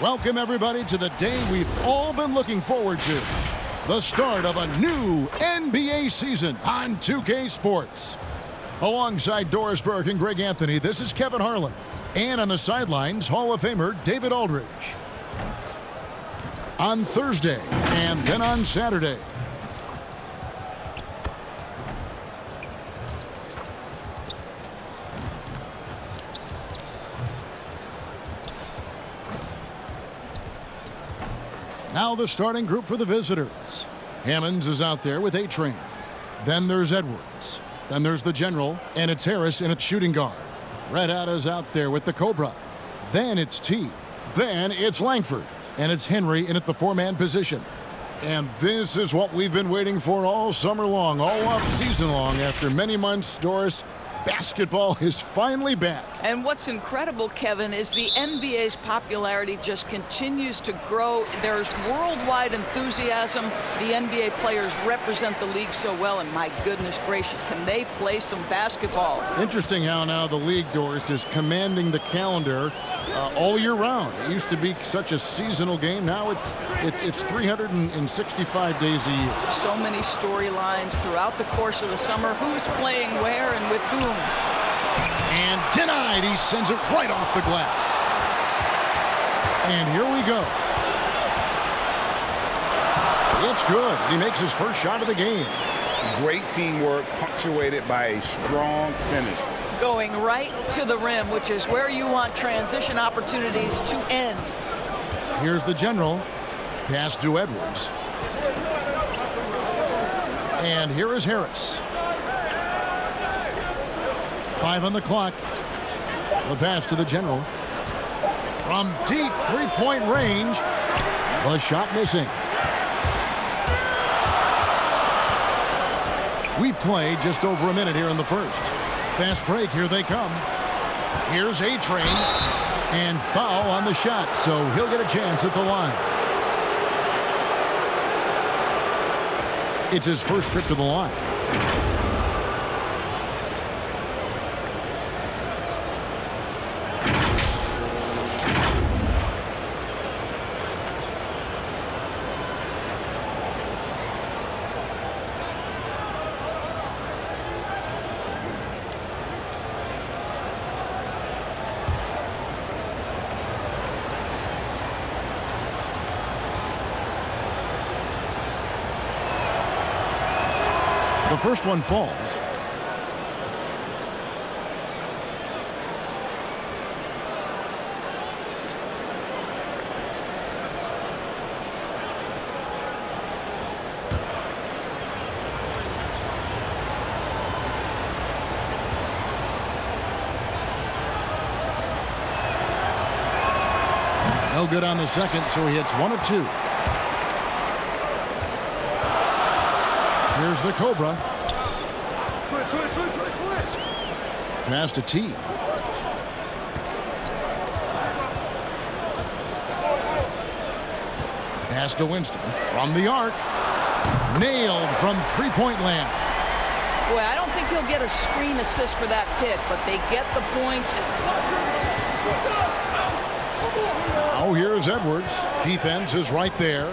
Welcome, everybody, to the day we've all been looking forward to. The start of a new NBA season on 2K Sports. Alongside Doris Burke and Greg Anthony, this is Kevin Harlan. And on the sidelines, Hall of Famer David Aldridge. On Thursday and then on Saturday. Now the starting group for the visitors. Hammonds is out there with A-Train. Then there's Edwards. Then there's the general, and it's Harris in its shooting guard. Red Atta's out there with the Cobra. Then it's T. Then it's Langford. And it's Henry in at the four-man position. And this is what we've been waiting for all summer long, all off-season long. After many months, Doris, basketball is finally back. And what's incredible, Kevin, is the NBA's popularity just continues to grow. There's worldwide enthusiasm. The NBA players represent the league so well, and my goodness gracious, can they play some basketball? Interesting how now the league, Doris, is commanding the calendar all year round. It used to be such a seasonal game. Now it's 365 days a year. So many storylines throughout the course of the summer. Who's playing where and with whom? And denied. He sends it right off the glass. And here we go. It's good. He makes his first shot of the game. Great teamwork, punctuated by a strong finish. Going right to the rim, which is where you want transition opportunities to end. Here's the general. Pass to Edwards. And here is Harris. 5 on the clock. The pass to the general. From deep three-point range. The shot missing. We've played just over a minute here in the first. Fast break, here they come. Here's A-Train. And foul on the shot, so he'll get a chance at the line. It's his first trip to the line. The first one falls. No good on the second, so he hits 1 of 2. Here's the Cobra. Switch. Pass to T. Pass to Winston from the arc. Nailed from three-point land. Boy, I don't think he'll get a screen assist for that pick, but they get the points. Now here's Edwards. Defense is right there.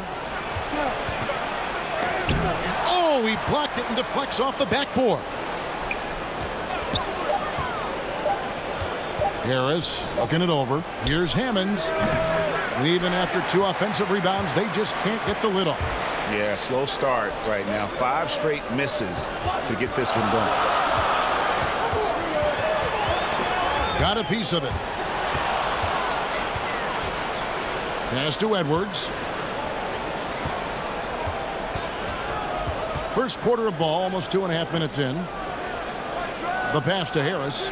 Oh, he blocked it and deflects off the backboard. Harris looking it over. Here's Hammonds. And even after 2 offensive rebounds, they just can't get the lid off. Yeah, slow start right now. 5 straight misses to get this one done. Got a piece of it. Pass to Edwards. First quarter of ball, almost 2.5 minutes in. The pass to Harris.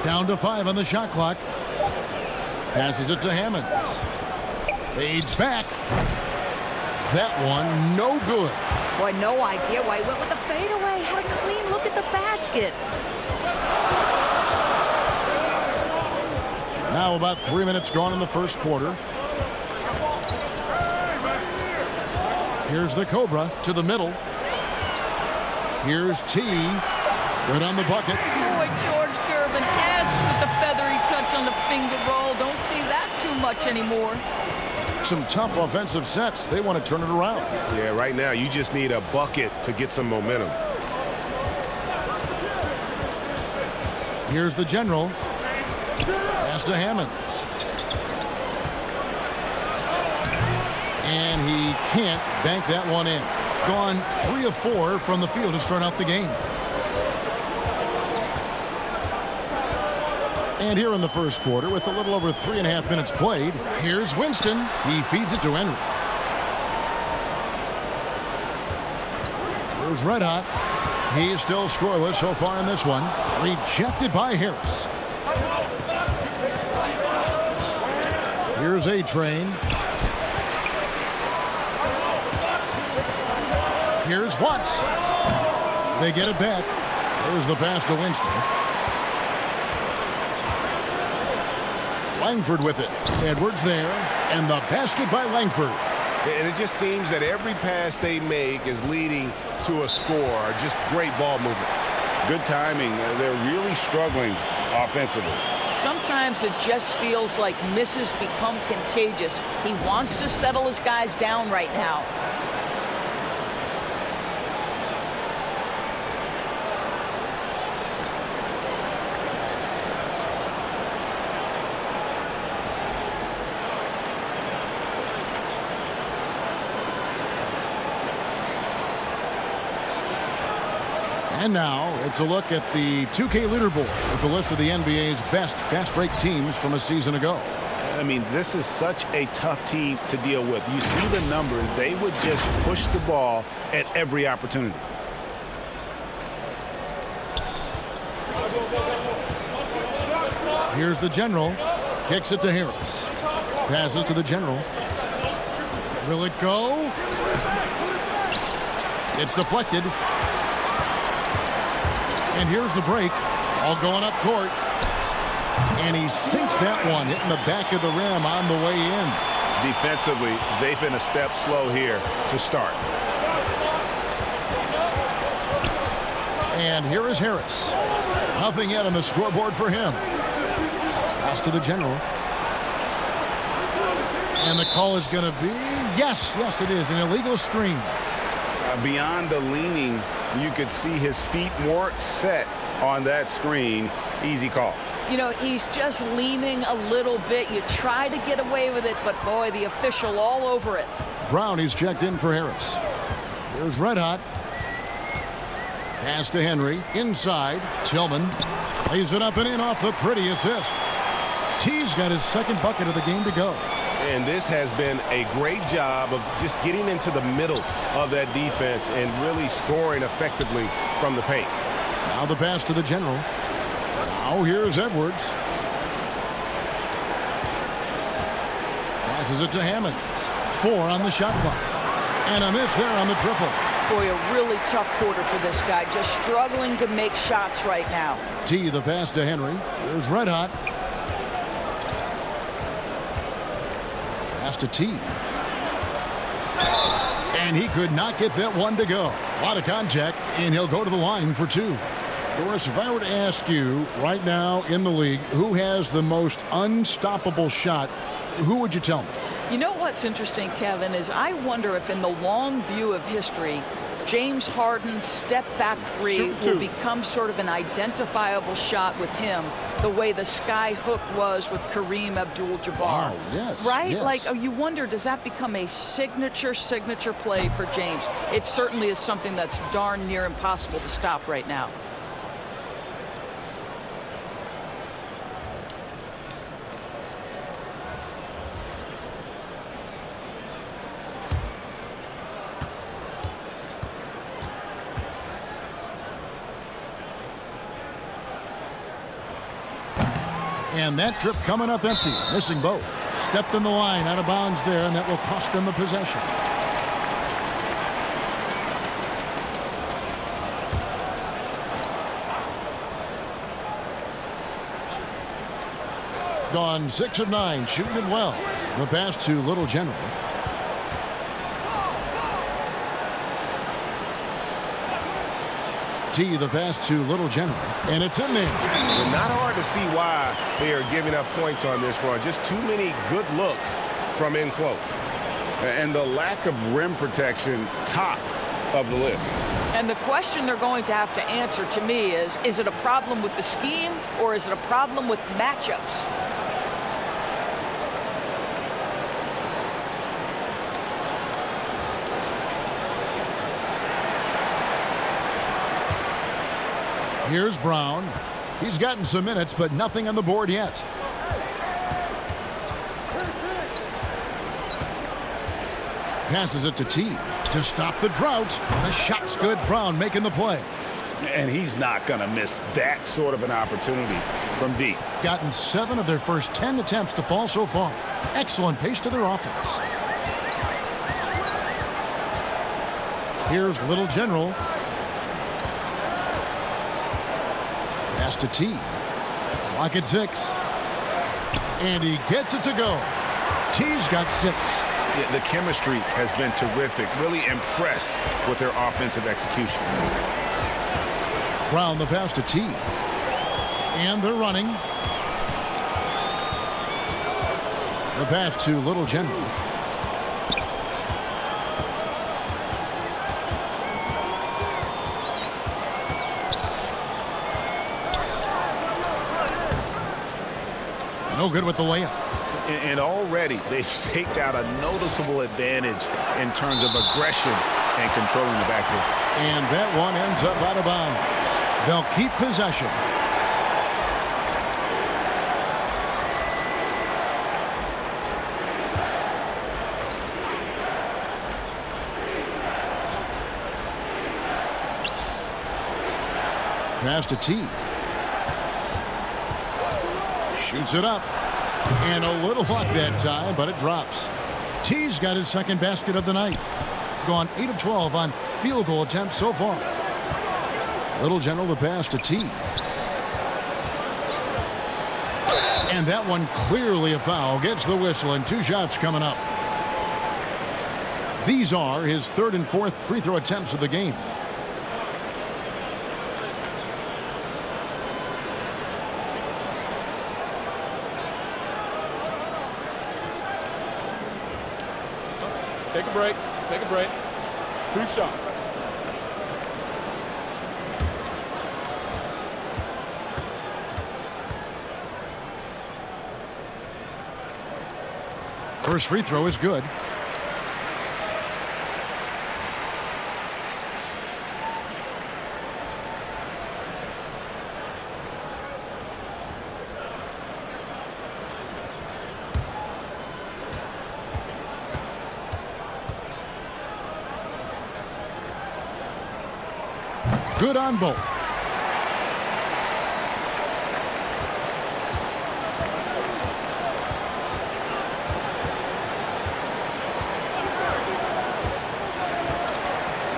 Down to 5 on the shot clock. Passes it to Hammonds. Fades back. That one, no good. Boy, no idea why he went with the fadeaway. Had a clean look at the basket. Now about 3 minutes gone in the first quarter. Here's the Cobra to the middle. Here's T. Good on the bucket. Boy, George Gervin asks with the finger roll. Don't see that too much anymore. Some tough offensive sets. They want to turn it around. Yeah, right now you just need a bucket to get some momentum. Here's the general. Pass to Hammonds. And he can't bank that one in. Gone 3 of 4 from the field to start out the game. And here in the first quarter, with a little over 3.5 minutes played, here's Winston. He feeds it to Henry. Here's Red Hot. He's still scoreless so far in this one. Rejected by Harris. Here's A-Train. Here's Watts. They get it back. There's the pass to Winston. Langford with it. Edwards there. And the basket by Langford. And it just seems that every pass they make is leading to a score. Just great ball movement. Good timing. They're really struggling offensively. Sometimes it just feels like misses become contagious. He wants to settle his guys down right now. And now it's a look at the 2K leaderboard with the list of the NBA's best fast break teams from a season ago. I mean, this is such a tough team to deal with. You see the numbers. They would just push the ball at every opportunity. Here's the general. Kicks it to Harris. Passes to the general. Will it go? It's deflected. And here's the break. All going up court. And he sinks that one, hitting the back of the rim on the way in. Defensively, they've been a step slow here to start. And here is Harris. Nothing yet on the scoreboard for him. Pass to the general. And the call is going to be, yes, it is, an illegal screen. Beyond the leaning, you could see his feet weren't set on that screen. Easy call. You know, he's just leaning a little bit. You try to get away with it, but boy, the official all over it. Brown, he's checked in for Harris. Here's Red Hot. Pass to Henry. Inside. Tillman lays it up and in off the pretty assist. T's got his second bucket of the game to go. And this has been a great job of just getting into the middle of that defense and really scoring effectively from the paint. Now the pass to the general. Now here's Edwards. Passes it to Hammonds. 4 on the shot clock. And a miss there on the triple. Boy, a really tough quarter for this guy. Just struggling to make shots right now. T, the pass to Henry. There's Red Hot. Pass to T. And he could not get that one to go. A lot of contact, and he'll go to the line for 2. Doris, if I were to ask you right now in the league who has the most unstoppable shot, who would you tell me? You know what's interesting, Kevin, is I wonder if in the long view of history, James Harden's step-back three will become sort of an identifiable shot with him, the way the sky hook was with Kareem Abdul-Jabbar. Oh, yes. Right? Yes. Like, you wonder, does that become a signature play for James? It certainly is something that's darn near impossible to stop right now. And that trip coming up empty, missing both. Stepped in the line, out of bounds there, and that will cost them the possession. Gone 6 of 9, shooting it well. The pass to Little General. T, the pass to Little General, and it's in there. Well, not hard to see why they are giving up points on this run. Just too many good looks from in close. And the lack of rim protection, top of the list. And the question they're going to have to answer to me is it a problem with the scheme or is it a problem with matchups? Here's Brown. He's gotten some minutes, but nothing on the board yet. Passes it to T to stop the drought. The shot's good. Brown making the play. And he's not going to miss that sort of an opportunity from deep. Gotten 7 of their first 10 attempts to fall so far. Excellent pace to their offense. Here's Little General. Pass to T. Clock at 6. And he gets it to go. T's got 6. Yeah, the chemistry has been terrific. Really impressed with their offensive execution. Brown the pass to T. And they're running. The pass to Little General. No good with the layup. And already they've staked out a noticeable advantage in terms of aggression and controlling the backcourt. And that one ends up out of bounds. They'll keep possession. Pass to T. Shoots it up. And a little luck that time, but it drops. T's got his second basket of the night. Gone 8 of 12 on field goal attempts so far. Little General the pass to T. And that one clearly a foul. Gets the whistle and 2 shots coming up. These are his 3rd and 4th free throw attempts of the game. Take a break. Take a break. 2 shots. First free throw is good. Good on both.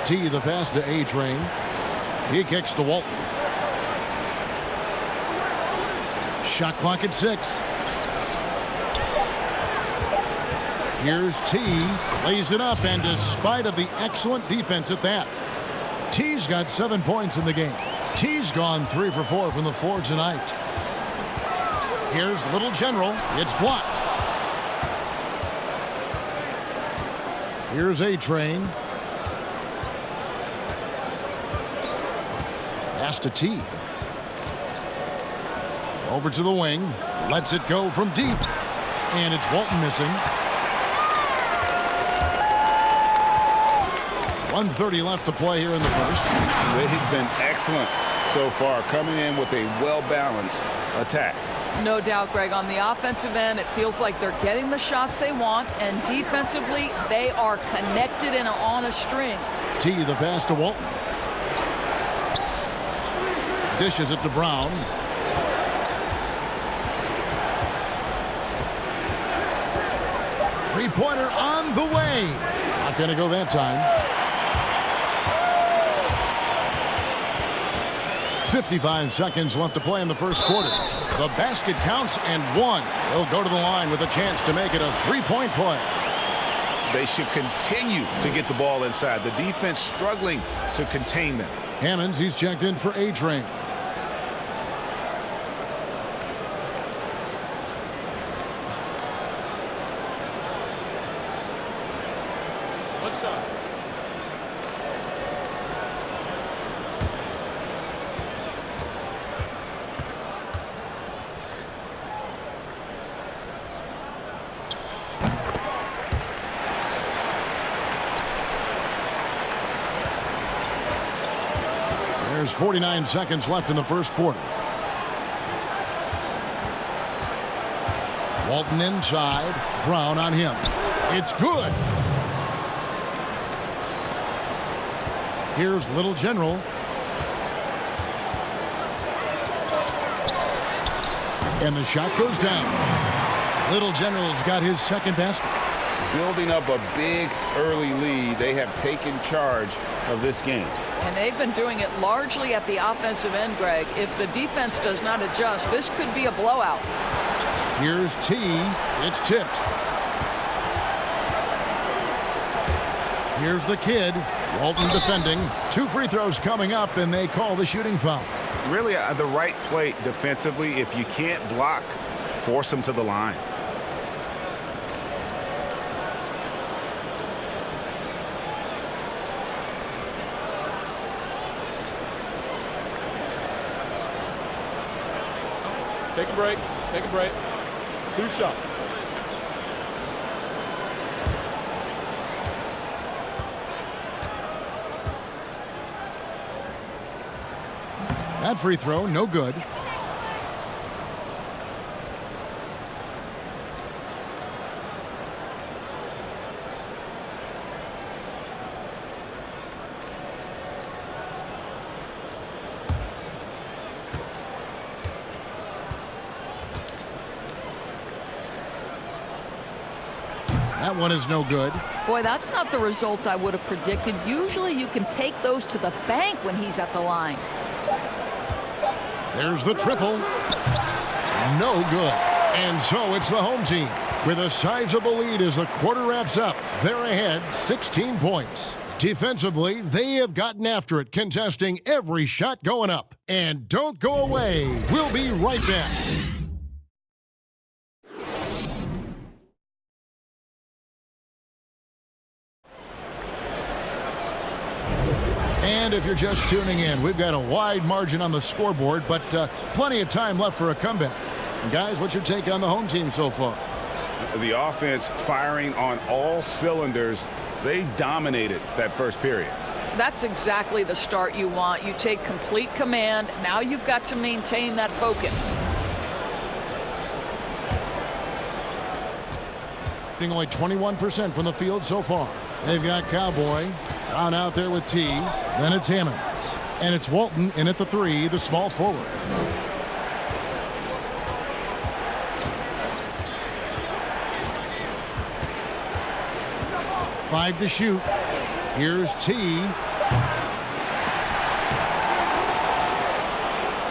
T the pass to A-Train. He kicks to Walton. Shot clock at 6. Here's T. Lays it up, and despite of the excellent defense at that, T's got 7 points in the game. T's gone 3 for 4 from the floor tonight. Here's Little General. It's blocked. Here's A-Train. Pass to T. Over to the wing. Lets it go from deep. And it's Walton missing. 1:30 left to play here in the first. They've been excellent so far, coming in with a well-balanced attack. No doubt, Greg. On the offensive end, it feels like they're getting the shots they want, and defensively, they are connected and on a string. T the pass to Walton. Dishes it to Brown. Three-pointer on the way. Not going to go that time. 55 seconds left to play in the first quarter. The basket counts and 1. They'll go to the line with a chance to make it a 3-point play. They should continue to get the ball inside. The defense struggling to contain them. Hammonds, he's checked in for A-Train. What's up? There's 49 seconds left in the first quarter. Walton inside. Brown on him. It's good. Here's Little General. And the shot goes down. Little General's got his second basket. Building up a big early lead, they have taken charge of this game. And they've been doing it largely at the offensive end, Greg. If the defense does not adjust, this could be a blowout. Here's T. It's tipped. Here's the kid. Walton defending. 2 free throws coming up, and they call the shooting foul. Really the right play defensively. If you can't block, force them to the line. Take a break. Take a break. 2 shots. That free throw, no good. That one is no good. Boy, that's not the result I would have predicted. Usually you can take those to the bank when he's at the line. There's the triple. No good. And so it's the home team with a sizable lead as the quarter wraps up. They're ahead 16 points. Defensively, they have gotten after it, contesting every shot going up. And don't go away. We'll be right back. And if you're just tuning in, we've got a wide margin on the scoreboard, but plenty of time left for a comeback. And guys, what's your take on the home team so far? The offense firing on all cylinders. They dominated that first period. That's exactly the start you want. You take complete command. Now you've got to maintain that focus. Only 21% from the field so far. They've got Cowboy on out there with T. Then it's Hammonds. And it's Walton in at the 3, the small forward. Five to shoot. Here's T.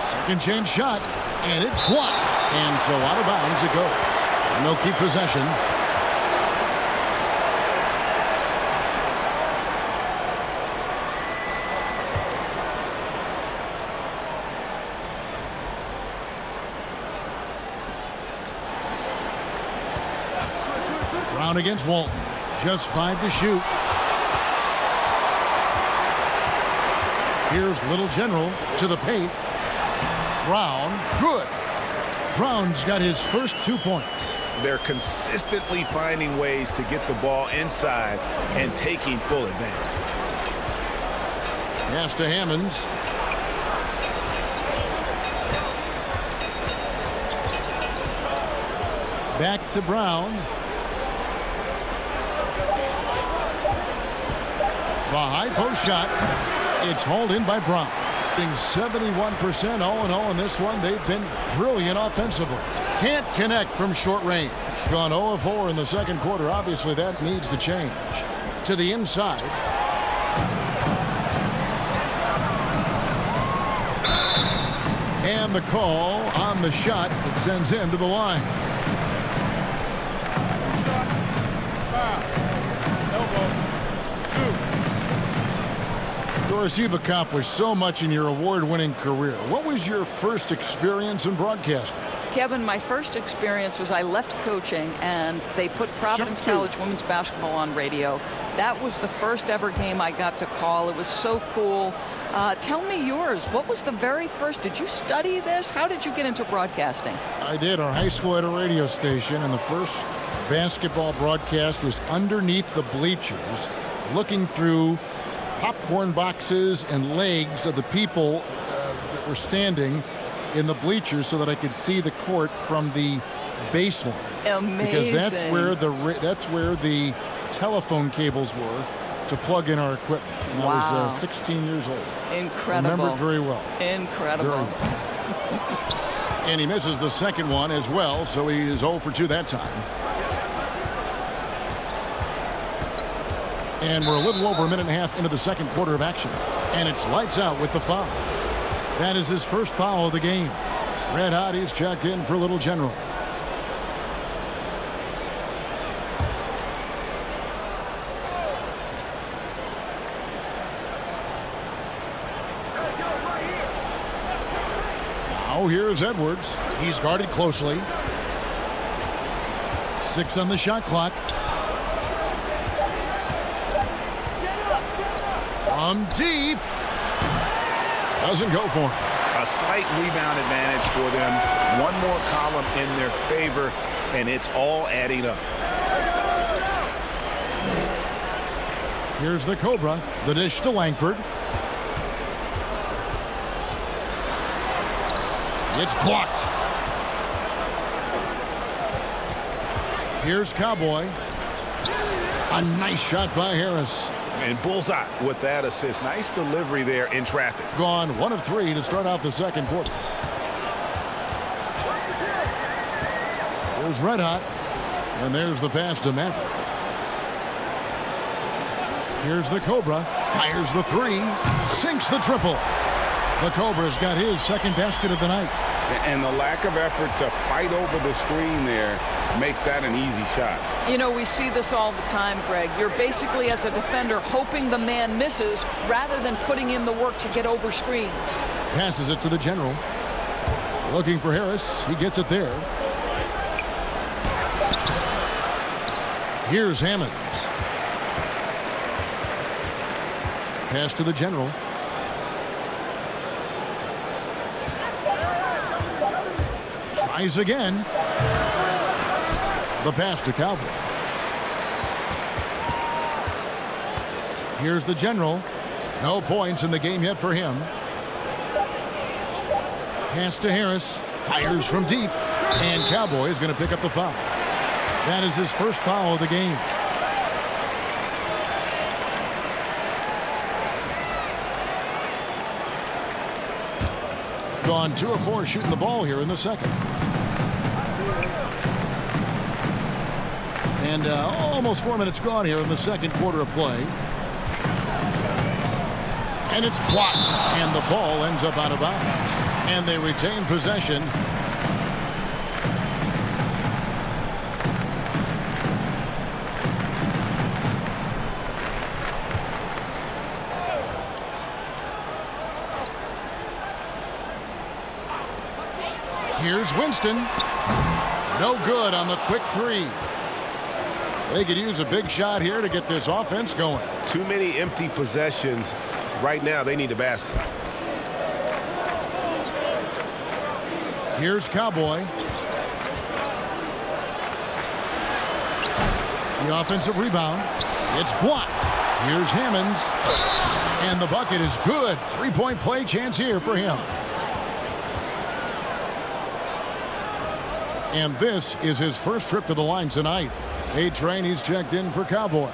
Second chance shot. And it's blocked. And so out of bounds it goes. And they'll keep possession. Brown against Walton. Just 5 to shoot. Here's Little General to the paint. Brown, good. Brown's got his first 2 points. They're consistently finding ways to get the ball inside and taking full advantage. Pass to Hammonds. Back to Brown. The high post shot. It's hauled in by Brown. 71% all in all in this one. They've been brilliant offensively. Can't connect from short range. Gone 0 of 4 in the second quarter. Obviously that needs to change. To the inside. And the call on the shot that sends him to the line. Doris, you've accomplished so much in your award-winning career. What was your first experience in broadcasting? Kevin, my first experience was I left coaching and they put Providence College women's basketball on radio. That was the first ever game I got to call. It was so cool. Tell me yours. What was the very first? Did you study this? How did you get into broadcasting? I did. Our high school had a radio station, and the first basketball broadcast was underneath the bleachers, looking through popcorn boxes and legs of the people that were standing in the bleachers so that I could see the court from the baseline. Amazing. Because that's where the telephone cables were to plug in our equipment. And wow. I was 16 years old. Incredible. Remember it very well. Incredible. Very well. And he misses the second one as well, so he is 0 for 2 that time. And we're a little over a minute and a half into the second quarter of action. And it's lights out with the foul. That is his first foul of the game. Red hot, he's checked in for Little General. Now here's Edwards. He's guarded closely. 6 on the shot clock. From deep. Doesn't go for him. A slight rebound advantage for them. One more column in their favor, and it's all adding up. Here's the Cobra. The dish to Langford. It's blocked. Here's Cowboy. A nice shot by Harris. And bullseye with that assist. Nice delivery there in traffic. Gone 1 of 3 to start out the second quarter. There's Red Hot. And there's the pass to Maverick. Here's the Cobra. Fires the 3. Sinks the triple. The Cobra's got his second basket of the night. And the lack of effort to fight over the screen there makes that an easy shot. You know, we see this all the time, Greg. You're basically, as a defender, hoping the man misses rather than putting in the work to get over screens. Passes it to the General. Looking for Harris. He gets it there. Here's Hammonds. Pass to the General. Tries again. The pass to Cowboy. Here's the General. No points in the game yet for him. Pass to Harris. Fires from deep. And Cowboy is going to pick up the foul. That is his first foul of the game. Gone 2 of 4 shooting the ball here in the second. And almost 4 minutes gone here in the second quarter of play. And it's blocked. And the ball ends up out of bounds. And they retain possession. Here's Winston. No good on the quick 3. They could use a big shot here to get this offense going. Too many empty possessions. Right now, they need a basket. Here's Cowboy. The offensive rebound. It's blocked. Here's Hammonds. And the bucket is good. 3-point play chance here for him. And this is his first trip to the line tonight. A-Train, he's checked in for Cowboy.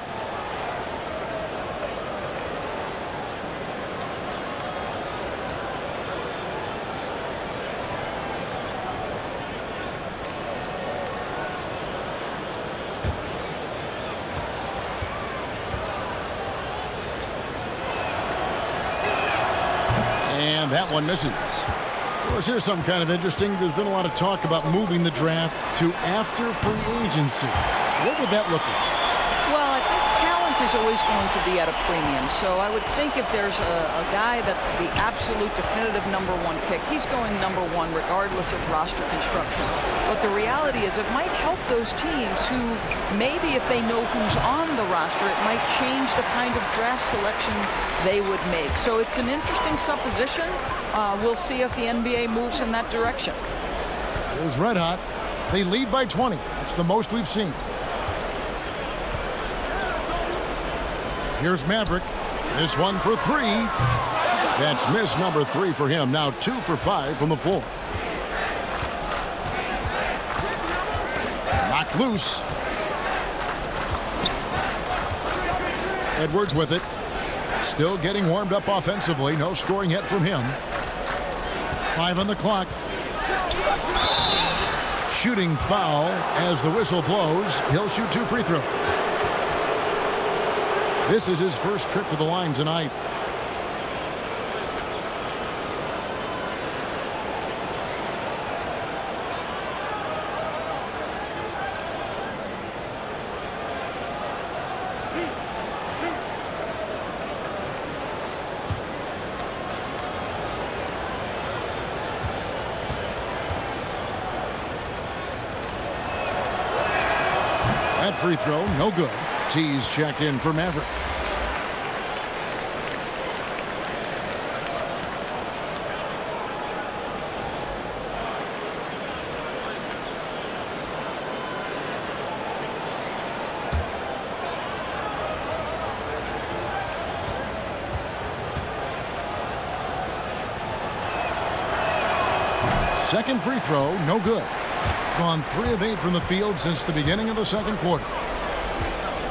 And that one misses. Of course, here's something kind of interesting. There's been a lot of talk about moving the draft to after free agency. What would that look like? Well, I think talent is always going to be at a premium. So I would think if there's a guy that's the absolute definitive #1 pick, he's going #1 regardless of roster construction. But the reality is it might help those teams who maybe if they know who's on the roster, it might change the kind of draft selection they would make. So it's an interesting supposition. We'll see if the NBA moves in that direction. It was red hot. They lead by 20. That's the most we've seen. Here's Maverick. This one for 3. That's miss number 3 for him. Now 2 for 5 from the floor. Knocked loose. Edwards with it. Still getting warmed up offensively. No scoring yet from him. 5 on the clock. Shooting foul as the whistle blows. He'll shoot 2 free throws. This is his first trip to the line tonight. That free throw, no good. T's checked in for Maverick. Second free throw, no good. Gone 3 of 8 from the field since the beginning of the second quarter.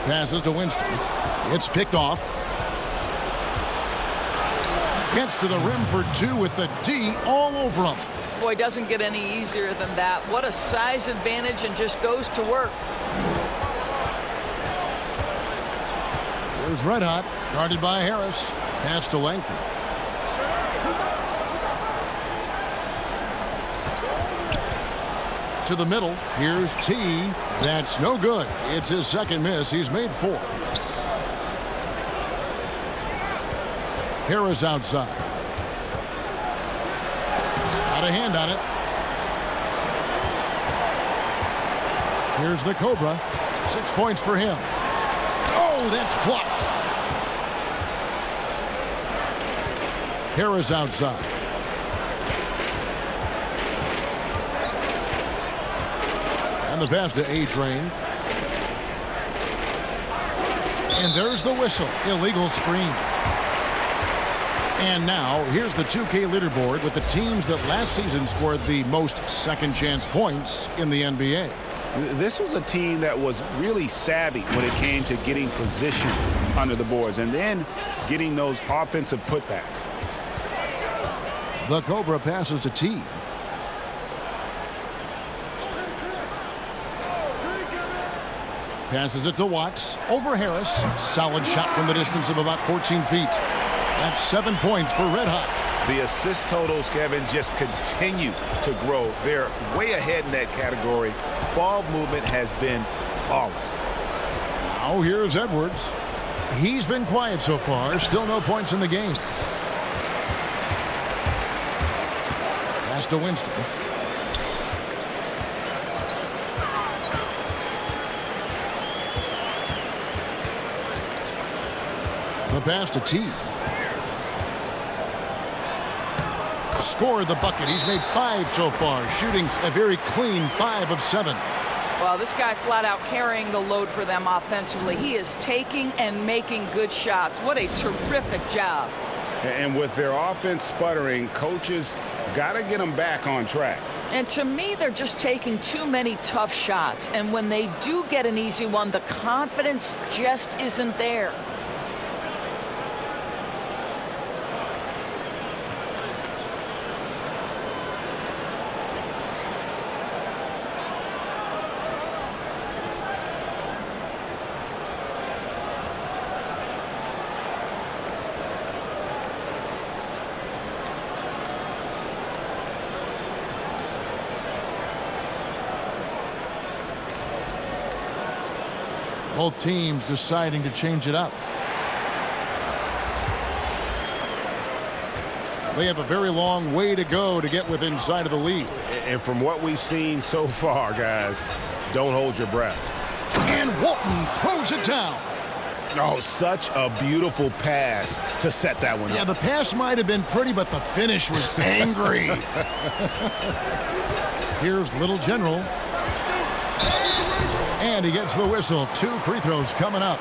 Passes to Winston. It's picked off. Gets to the rim for 2 with the D all over him. Boy, doesn't get any easier than that. What a size advantage, and just goes to work. Here's red hot. Guarded by Harris. Pass to Langford. To the middle. Here's T. That's no good. It's his second miss. He's made 4. Harris outside. Got a hand on it. Here's the Cobra. 6 points for him. Oh, that's blocked. Harris outside. The pass to A-Train. And there's the whistle. Illegal screen. And now, here's the 2K leaderboard with the teams that last season scored the most second-chance points in the NBA. This was a team that was really savvy when it came to getting position under the boards and then getting those offensive putbacks. The Cobra passes to T. Passes it to Watts. Over Harris. Solid shot from the distance of about 14 feet. That's 7 points for Red Hot. The assist totals, Kevin, just continue to grow. They're way ahead in that category. Ball movement has been flawless. Now here's Edwards. He's been quiet so far. Still no points in the game. Pass to Winston. The pass to T. Scored the bucket. He's made 5 so far, shooting a very clean 5 of 7. Well, this guy flat out carrying the load for them offensively. He is taking and making good shots. What a terrific job. And with their offense sputtering, coaches got to get them back on track. And to me, they're just taking too many tough shots. And when they do get an easy one, the confidence just isn't there. Both teams deciding to change it up. They have a very long way to go to get within sight of the lead. And from what we've seen so far, guys, don't hold your breath. And Walton throws it down. Oh, such a beautiful pass to set that one up. Yeah, the pass might have been pretty, but the finish was angry. Here's Little General. And he gets the whistle. 2 free throws coming up.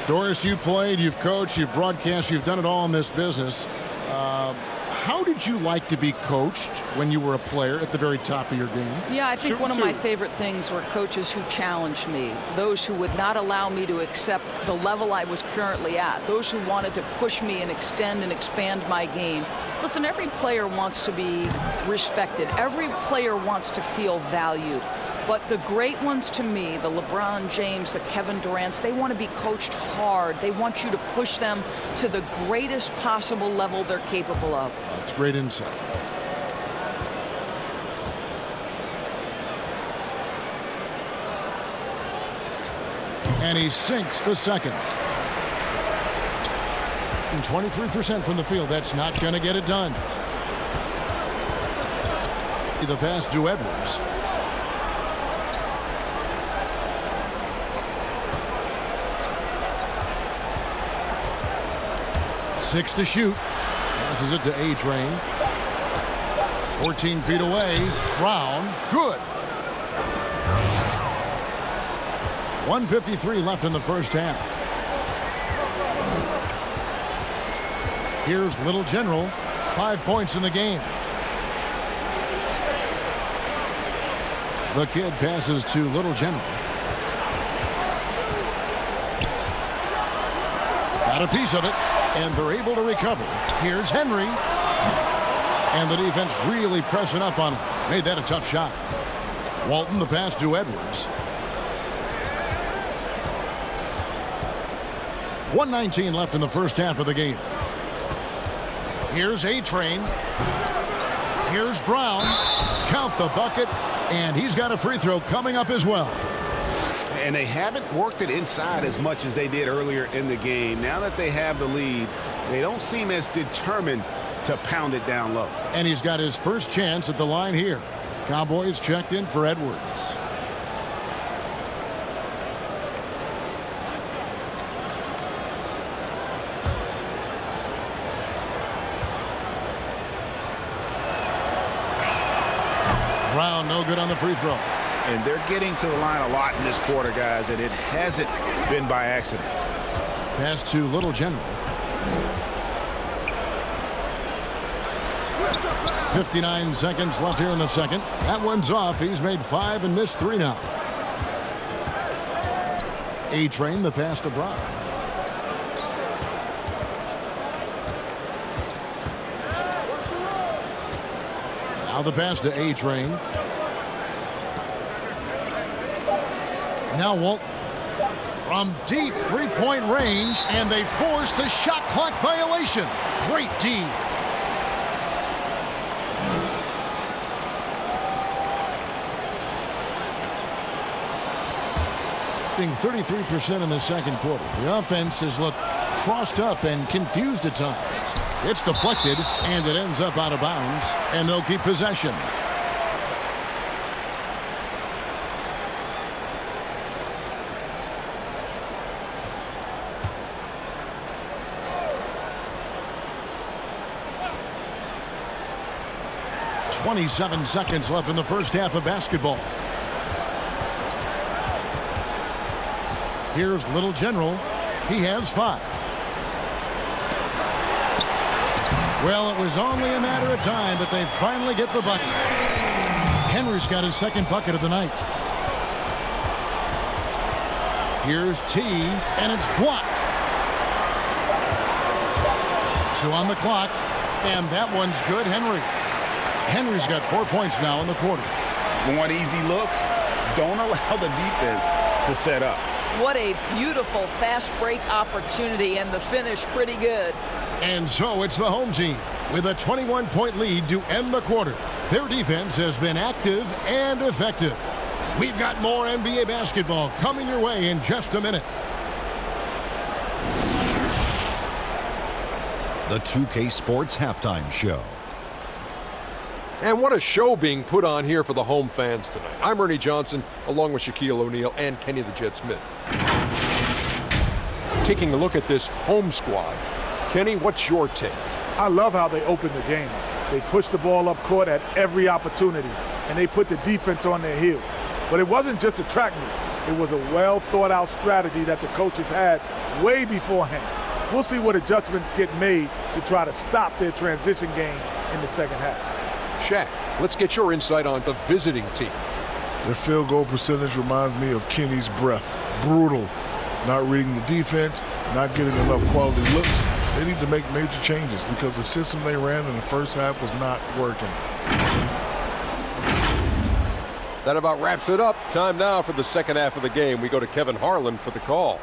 Doris, you played, you've coached, you've broadcast, you've done it all in this business. How did you like to be coached when you were a player at the very top of your game? Yeah, I think one of my favorite things were coaches who challenged me, those who would not allow me to accept the level I was currently at, those who wanted to push me and extend and expand my game. Listen, every player wants to be respected. Every player wants to feel valued. But the great ones to me, the LeBron James, the Kevin Durant's, they want to be coached hard. They want you to push them to the greatest possible level they're capable of. That's great insight. And he sinks the second. And 23% from the field. That's not going to get it done. The pass to Edwards. Six to shoot. Passes it to A-Train. 14 feet away. Brown. Good. 1:53 left in the first half. Here's Little General. 5 points in the game. The kid passes to Little General. Got a piece of it. And they're able to recover. Here's Henry. And the defense really pressing up on him. Made that a tough shot. Walton, the pass to Edwards. 1:19 left in the first half of the game. Here's A-Train. Here's Brown. Count the bucket. And he's got a free throw coming up as well. And they haven't worked it inside as much as they did earlier in the game. Now that they have the lead, they don't seem as determined to pound it down low. And he's got his first chance at the line here. Cowboys checked in for Edwards. Brown, no good on the free throw. And they're getting to the line a lot in this quarter, guys, and it hasn't been by accident. Pass to Little General. 59 seconds left here in the second. That one's off. He's made 5 and missed 3 now. A-Train, the pass to Brown. Now the pass to A-Train. Now Walton from deep three-point range, and they force the shot clock violation. Great D. 33% in the second quarter. The offense has looked crossed up and confused at times. It's deflected, and it ends up out of bounds, and they'll keep possession. .27 seconds left in the first half of basketball. Here's Little General. He has 5. Well, it was only a matter of time, but they finally get the bucket. Henry's got his second bucket of the night. Here's T, and it's blocked. 2 on the clock, and that one's good. Henry's got 4 points now in the quarter. Want easy looks? Don't allow the defense to set up. What a beautiful fast break opportunity, and the finish pretty good. And so it's the home team with a 21-point lead to end the quarter. Their defense has been active and effective. We've got more NBA basketball coming your way in just a minute. The 2K Sports Halftime Show. And what a show being put on here for the home fans tonight. I'm Ernie Johnson, along with Shaquille O'Neal and Kenny the Jet Smith. Taking a look at this home squad. Kenny, what's your take? I love how they opened the game. They pushed the ball up court at every opportunity, and they put the defense on their heels. But it wasn't just a track meet. It was a well-thought-out strategy that the coaches had way beforehand. We'll see what adjustments get made to try to stop their transition game in the second half. Shaq, let's get your insight on the visiting team. Their field goal percentage reminds me of Kenny's breath. Brutal. Not reading the defense, not getting enough quality looks. They need to make major changes because the system they ran in the first half was not working. That about wraps it up. Time now for the second half of the game. We go to Kevin Harlan for the call.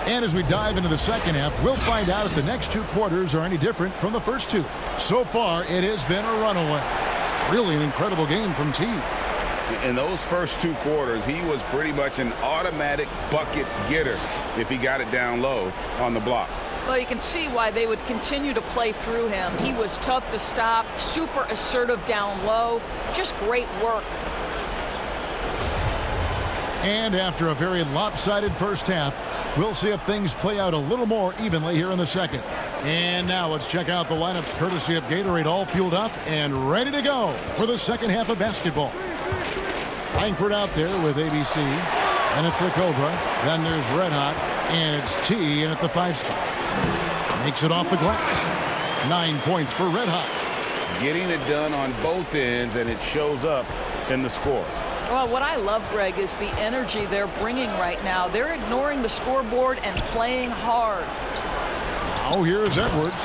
And as we dive into the second half, we'll find out if the next two quarters are any different from the first two. So far, it has been a runaway. Really an incredible game from T. In those first two quarters, he was pretty much an automatic bucket getter if he got it down low on the block. Well, you can see why they would continue to play through him. He was tough to stop, super assertive down low, just great work. And after a very lopsided first half, we'll see if things play out a little more evenly here in the second. And now let's check out the lineups courtesy of Gatorade, all fueled up and ready to go for the second half of basketball. Langford out there with ABC, and it's the Cobra. Then there's Red Hot, and it's T in at the 5 spot. Makes it off the glass. 9 points for Red Hot. Getting it done on both ends, and it shows up in the score. Well, what I love, Greg, is the energy they're bringing right now. They're ignoring the scoreboard and playing hard. Now here's Edwards.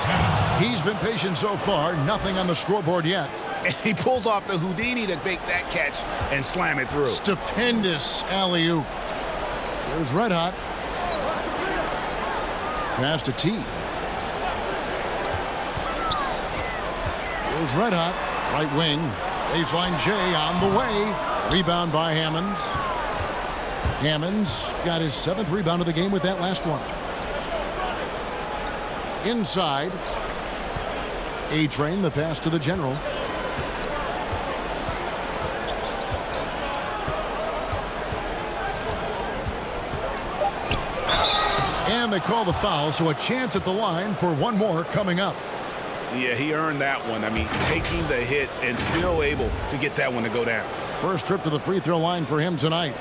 He's been patient so far. Nothing on the scoreboard yet. And he pulls off the Houdini to make that catch and slam it through. Stupendous alley-oop. There's Red Hot. Pass to T. There's Red Hot. Right wing. Baseline J on the way. Rebound by Hammonds. Hammonds got his 7th rebound of the game with that last one. Inside. A-Train, the pass to the general. And they call the foul, so a chance at the line for one more coming up. Yeah, he earned that one. I mean, taking the hit and still able to get that one to go down. First trip to the free throw line for him tonight.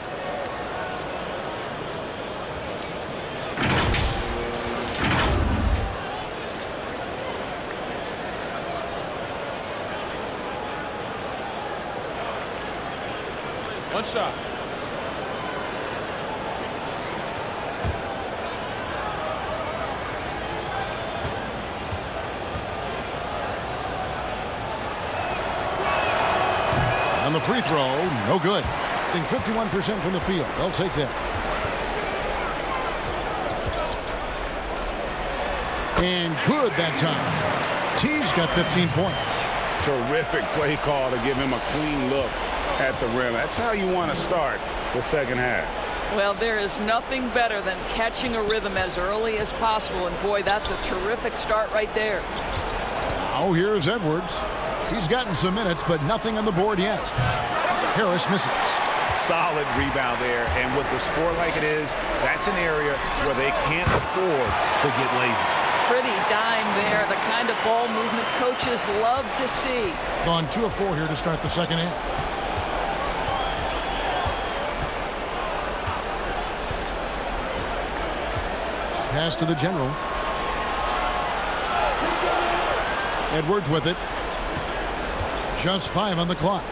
One shot. On the free throw, no good. I think 51% from the field. They'll take that. And good that time. T's got 15 points. Terrific play call to give him a clean look at the rim. That's how you want to start the second half. Well, there is nothing better than catching a rhythm as early as possible. And, boy, that's a terrific start right there. Now here's Edwards. He's gotten some minutes, but nothing on the board yet. Harris misses. Solid rebound there, and with the score like it is, that's an area where they can't afford to get lazy. Pretty dime there, the kind of ball movement coaches love to see. Gone 2 of 4 here to start the second half. Pass to the general. Edwards with it. Just 5 on the clock.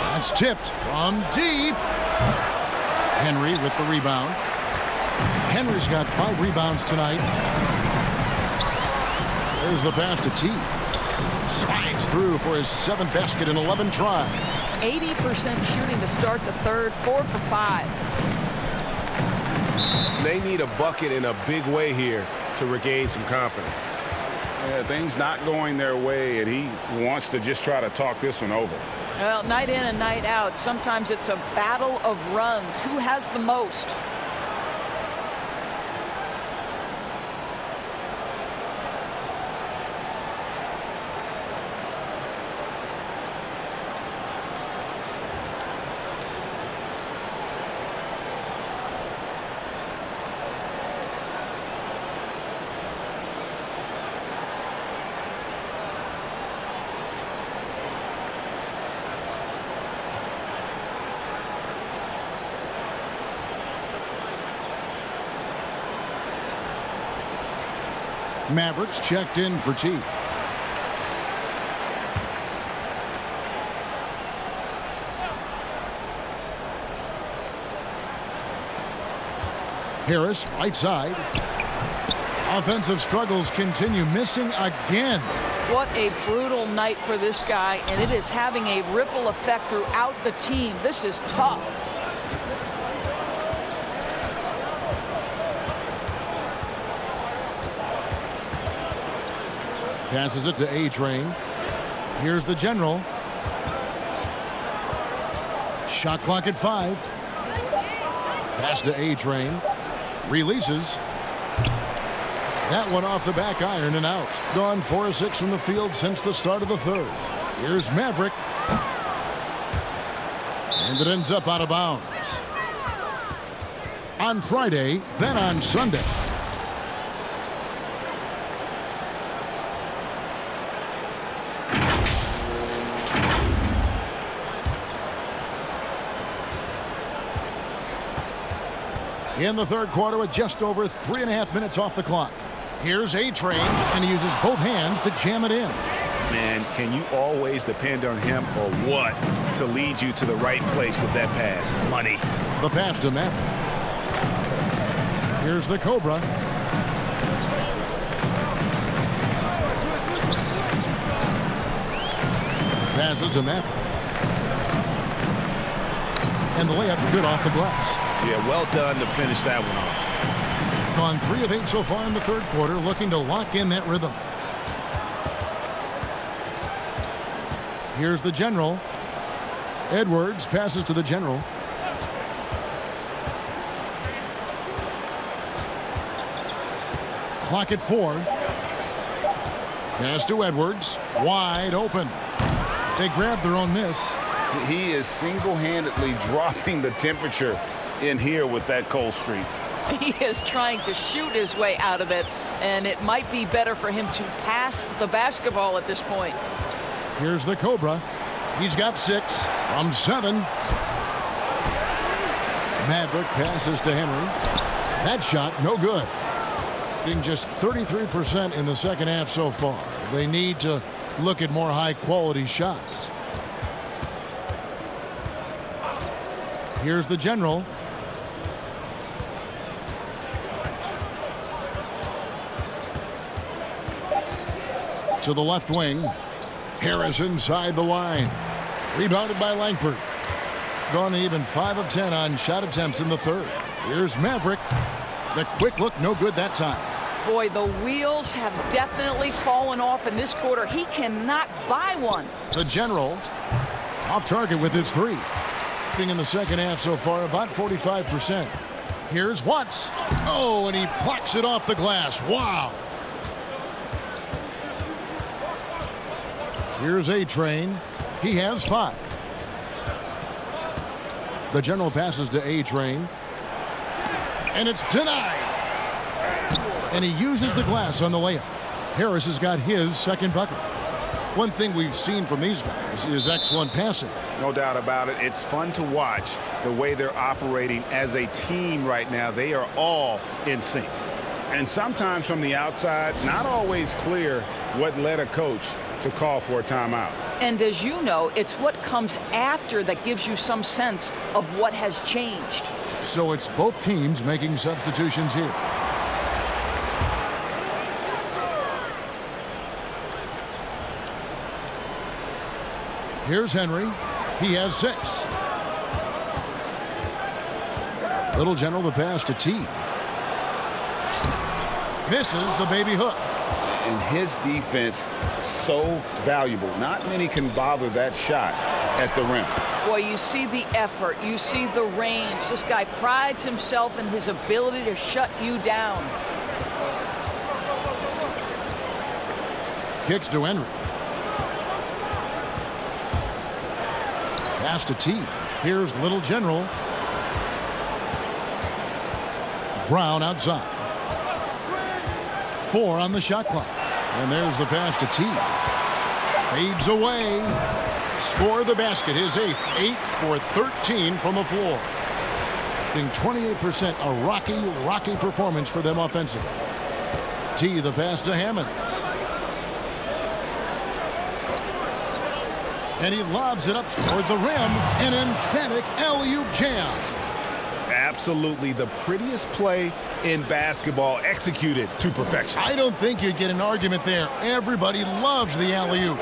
That's tipped from deep. Henry with the rebound. Henry's got 5 rebounds tonight. There's the pass to T. Slides through for his 7th basket in 11 tries. 80% shooting to start the third, 4 for 5. They need a bucket in a big way here to regain some confidence. Yeah, things not going their way, and he wants to just try to talk this one over. Well, night in and night out, sometimes it's a battle of runs. Who has the most? Mavericks checked in for tea. Harris, right side. Offensive struggles continue, missing again. What a brutal night for this guy, and it is having a ripple effect throughout the team. This is tough. Passes it to A-Train. Here's the general. Shot clock at 5. Pass to A-Train. Releases. That one off the back iron and out. Gone 4 of 6 from the field since the start of the third. Here's Maverick. And it ends up out of bounds. On Friday, then on Sunday. In the third quarter with just over 3.5 minutes off the clock. Here's A-Train, and he uses both hands to jam it in. Man, can you always depend on him or what to lead you to the right place with that pass? Money. The pass to Maverick. Here's the Cobra. Passes to Maverick. And the layup's good off the glass. Yeah, well done to finish that one off. Gone 3 of 8 so far in the third quarter, looking to lock in that rhythm. Here's the general. Edwards passes to the general. Clock at 4. Pass to Edwards. Wide open. They grab their own miss. He is single-handedly dropping the temperature in here with that cold streak. He is trying to shoot his way out of it, and it might be better for him to pass the basketball at this point. Here's the Cobra. He's got 6 from 7. Maverick passes to Henry. That shot, no good. Being just 33% in the second half so far. They need to look at more high-quality shots. Here's the general. To the left wing. Harris inside the line. Rebounded by Langford. Gone even 5 of 10 on shot attempts in the third. Here's Maverick. The quick look, no good that time. Boy, the wheels have definitely fallen off in this quarter. He cannot buy one. The general off target with his 3. In the second half so far, about 45%. Here's Watts. Oh, and he plucks it off the glass. Wow. Here's A-Train. He has 5. The general passes to A-Train. And it's denied. And he uses the glass on the layup. Harris has got his second bucket. One thing we've seen from these guys is excellent passing. No doubt about it. It's fun to watch the way they're operating as a team right now. They are all in sync. And sometimes from the outside, not always clear what led a coach to call for a timeout. And as you know, it's what comes after that gives you some sense of what has changed. So it's both teams making substitutions here. Here's Henry. He has 6. Little General the pass to T. Misses the baby hook. And his defense so valuable. Not many can bother that shot at the rim. Boy, you see the effort. You see the range. This guy prides himself in his ability to shut you down. Kicks to Henry. Pass to T. Here's Little General. Brown outside. 4 on the shot clock. And there's the pass to T. Fades away. Score the basket. His 8th. 8 for 13 from the floor. Being 28%, a rocky performance for them offensively. T, the pass to Hammonds. And he lobs it up toward the rim. An emphatic alley-oop jam. Absolutely the prettiest play in basketball, executed to perfection. I don't think you'd get an argument there. Everybody loves the alley-oop.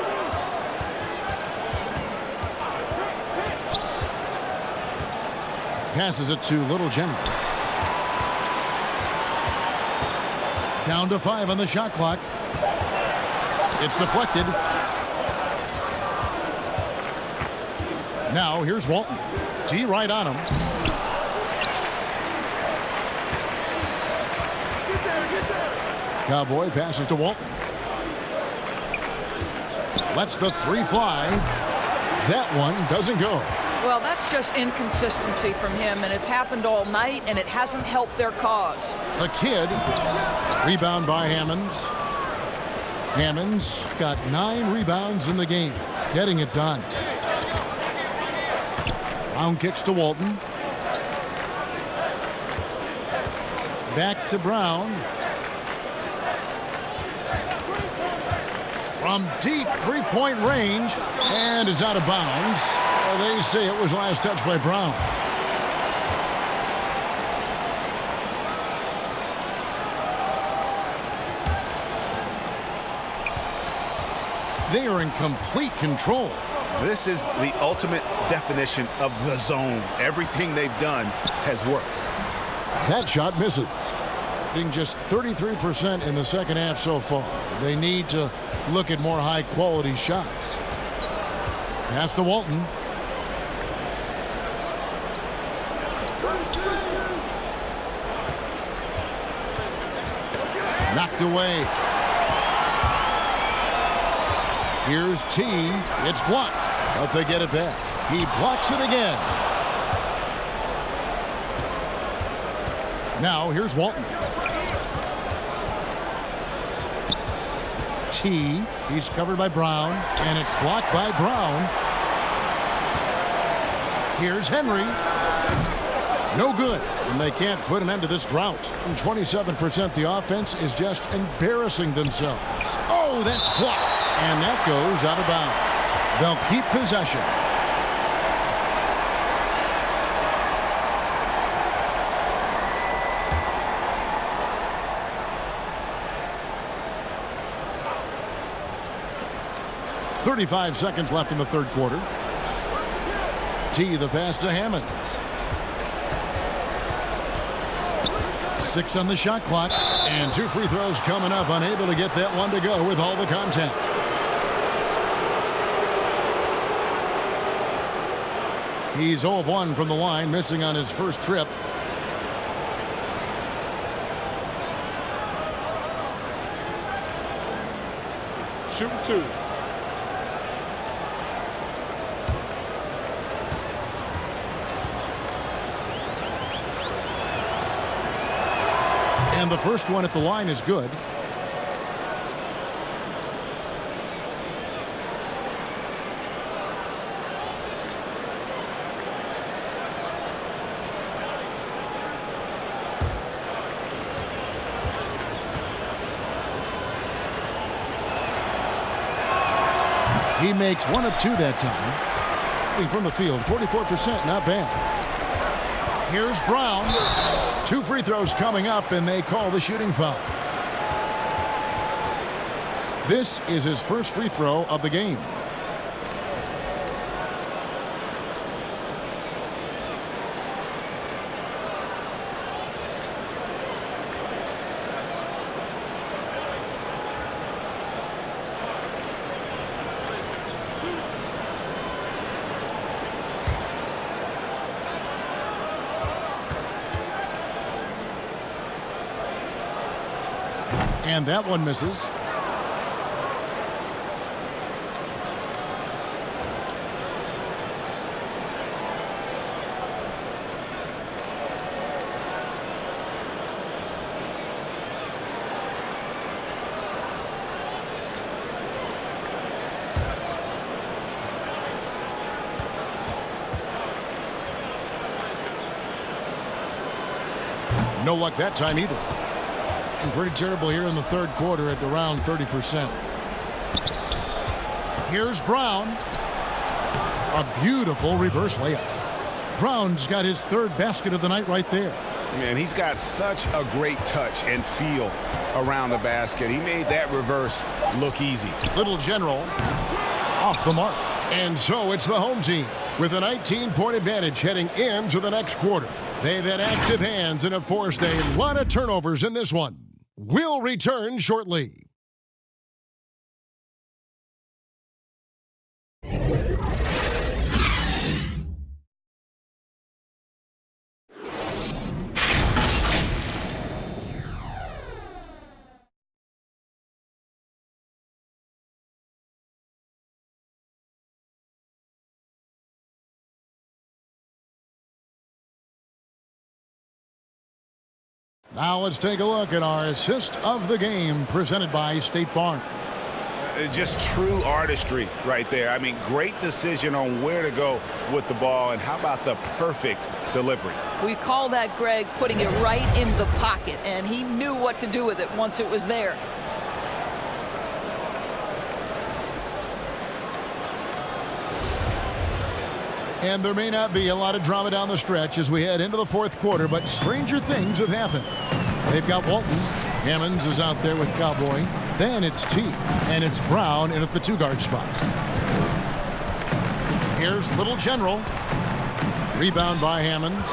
Passes it to Little General. Down to 5 on the shot clock. It's deflected. Now here's Walton. T right on him. Cowboy passes to Walton. Lets the 3 fly. That one doesn't go. Well, that's just inconsistency from him, and it's happened all night, and it hasn't helped their cause. The kid. Rebound by Hammonds. Hammonds got 9 rebounds in the game. Getting it done. Brown kicks to Walton. Back to Brown. From deep 3-point range, and it's out of bounds. They say it was last touched by Brown. They are in complete control. This is the ultimate definition of the zone. Everything they've done has worked. That shot misses. Being just 33% in the second half so far. They need to look at more high-quality shots. Pass to Walton. Knocked away. Here's T. It's blocked, but they get it back. He blocks it again. Now here's Walton. T. He's covered by Brown, and it's blocked by Brown. Here's Henry. No good, and they can't put an end to this drought. And 27%, the offense is just embarrassing themselves. Oh, that's blocked, and that goes out of bounds. They'll keep possession. .35 seconds left in the third quarter. T, the pass to Hammonds. 6 on the shot clock, and 2 free throws coming up. Unable to get that one to go with all the contact. He's 0 of 1 from the line, missing on his first trip. Shooting 2. And the first one at the line is good. He makes 1 of 2 that time. From the field, 44%, not bad. Here's Brown. 2 free throws coming up, and they call the shooting foul. This is his first free throw of the game. And that one misses. No luck that time either. And pretty terrible here in the third quarter at around 30%. Here's Brown. A beautiful reverse layup. Brown's got his third basket of the night right there. Man, he's got such a great touch and feel around the basket. He made that reverse look easy. Little General off the mark. And so it's the home team with a 19-point advantage heading into the next quarter. They've had active hands and have forced a lot of turnovers in this one. We'll return shortly. Now let's take a look at our assist of the game presented by State Farm. Just true artistry right there. I mean, great decision on where to go with the ball, and how about the perfect delivery? We call that, Greg, putting it right in the pocket, and he knew what to do with it once it was there. And there may not be a lot of drama down the stretch as we head into the fourth quarter, but stranger things have happened. They've got Walton. Hammonds is out there with Cowboy. Then it's Teague, and it's Brown in at the two-guard spot. Here's Little General. Rebound by Hammonds.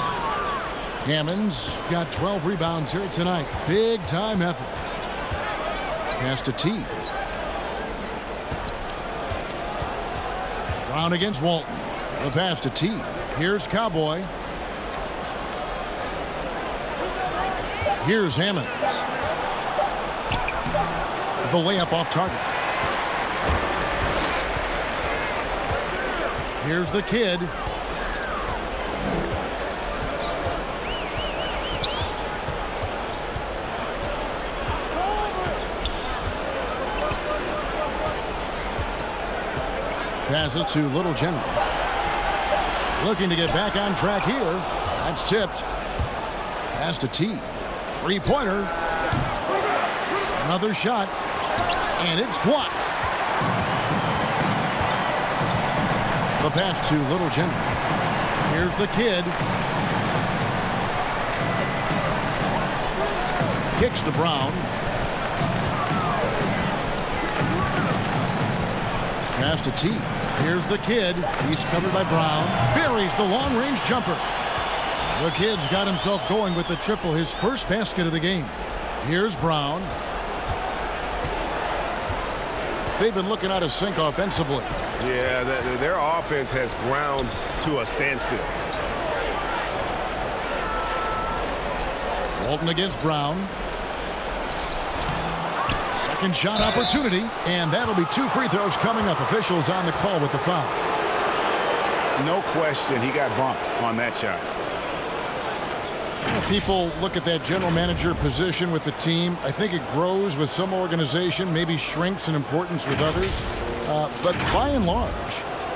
Hammonds got 12 rebounds here tonight. Big-time effort. Pass to Teague. Brown against Walton. The pass to Teague. Here's Cowboy. Here's Hammonds. The layup off target. Here's the kid. Passes to Little General. Looking to get back on track here. That's tipped. Pass to T. Three-pointer. Another shot. And it's blocked. The pass to Little General. Here's the kid. Kicks to Brown. Pass to T. Here's the kid. He's covered by Brown. Buries the long-range jumper. The kid's got himself going with the triple, his first basket of the game. Here's Brown. They've been looking out of sync offensively. Yeah, their offense has ground to a standstill. Walton against Brown. Second shot opportunity, and that'll be two free throws coming up. Officials on the call with the foul. No question, he got bumped on that shot. People look at that general manager position with the team. I think it grows with some organization, maybe shrinks in importance with others. But by and large,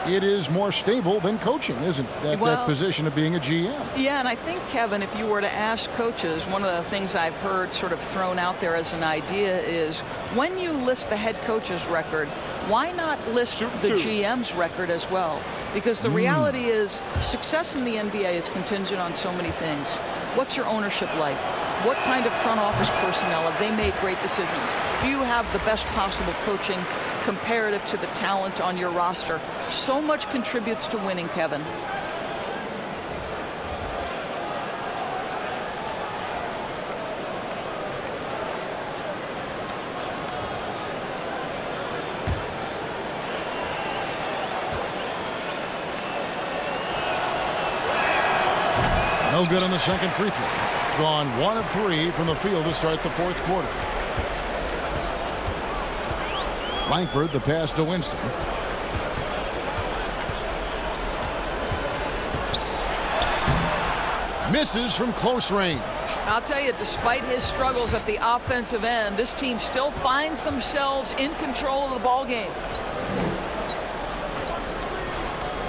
it is more stable than coaching, isn't it? That position of being a GM. Yeah, and I think, Kevin, if you were to ask coaches, one of the things I've heard sort of thrown out there as an idea is when you list the head coach's record, why not list the GM's record as well? Because the reality is success in the NBA is contingent on so many things. What's your ownership like? What kind of front office personnel? Have they made great decisions? Do you have the best possible coaching comparative to the talent on your roster? So much contributes to winning, Kevin. No good on the second free throw. Gone 1 of 3 from the field to start the fourth quarter. Langford, the pass to Winston. Misses from close range. I'll tell you, despite his struggles at the offensive end, this team still finds themselves in control of the ball game.